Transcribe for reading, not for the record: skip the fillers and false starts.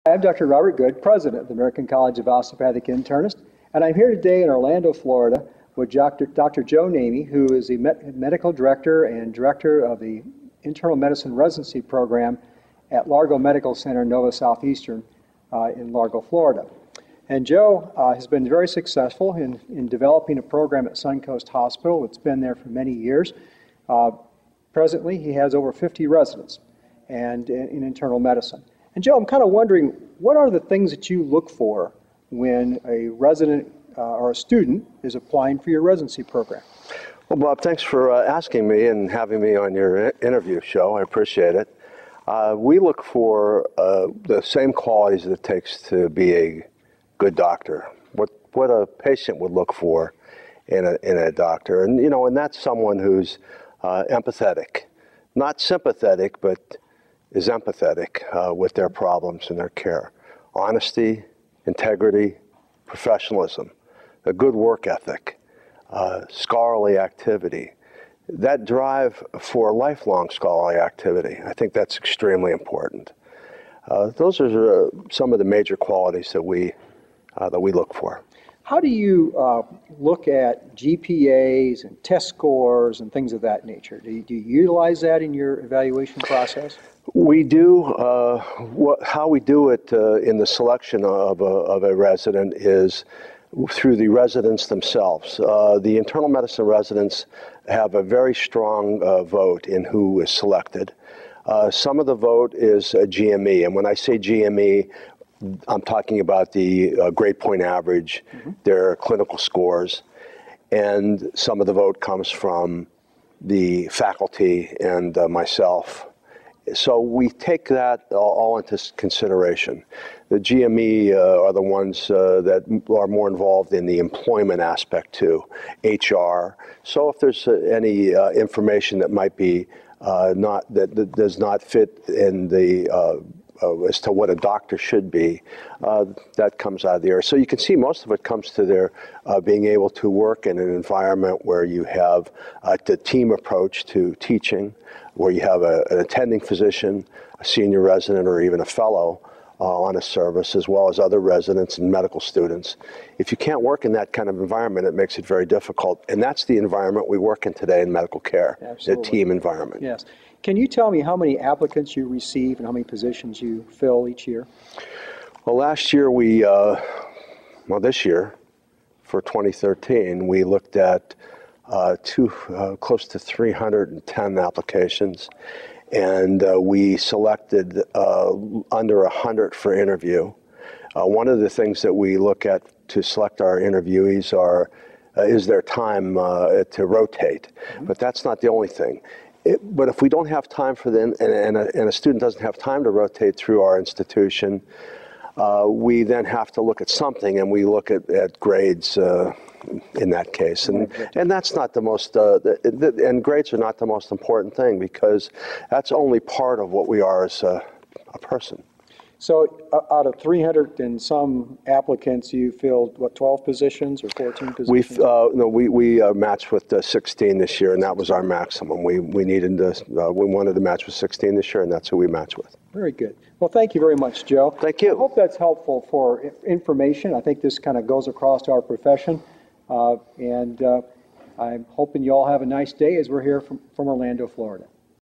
I'm Dr. Robert Good, President of the American College of Osteopathic Internists, and I'm here today in Orlando, Florida with Dr. Joe Namey, who is the Medical Director and Director of the Internal Medicine Residency Program at Largo Medical Center, Nova Southeastern in Largo, Florida. And Joe has been very successful in developing a program at Suncoast Hospital. It's been there for many years. Presently, he has over 50 residents and in internal medicine. And Joe, I'm kind of wondering, what are the things that you look for when a resident or a student is applying for your residency program? Well, Bob, thanks for asking me and having me on your interview show. I appreciate it. We look for the same qualities that it takes to be a good doctor, what a patient would look for in a doctor. And, you know, and that's someone who's empathetic, not sympathetic, but is empathetic with their problems and their care. Honesty, integrity, professionalism, a good work ethic, scholarly activity. That drive for lifelong scholarly activity, I think that's extremely important. Those are some of the major qualities that we look for. How do you look at GPAs and test scores and things of that nature? Do you utilize that in your evaluation process? We do. How we do it in the selection of a resident is through the residents themselves. The internal medicine residents have a very strong vote in who is selected. Some of the vote is GME, and when I say GME, I'm talking about the grade point average, their clinical scores, and some of the vote comes from the faculty and myself. So we take that all into consideration. The GME are the ones that are more involved in the employment aspect too, HR. So if there's any information that might be that does not fit in the as to what a doctor should be, that comes out of there. So you can see most of it comes to their being able to work in an environment where you have the team approach to teaching, where you have an attending physician, a senior resident, or even a fellow on a service, as well as other residents and medical students. If you can't work in that kind of environment, it makes it very difficult. And that's the environment we work in today in medical care, the team environment. Yes. Can you tell me how many applicants you receive and how many positions you fill each year? Well, last year this year, for 2013, we looked at close to 310 applications, and we selected under 100 for interview. One of the things that we look at to select our interviewees is their time to rotate, but that's not the only thing. But if we don't have time for them, and a student doesn't have time to rotate through our institution, we then have to look at something, and we look at grades in that case. And that's not the most, and grades are not the most important thing, because that's only part of what we are as a person. So out of 300 and some applicants, you filled, what, 12 positions or 14 positions? We matched with 16 this year, and that was our maximum. We wanted to match with 16 this year, and that's who we matched with. Very good. Well, thank you very much, Joe. Thank you. I hope that's helpful for information. I think this kind of goes across our profession, and I'm hoping you all have a nice day as we're here from Orlando, Florida.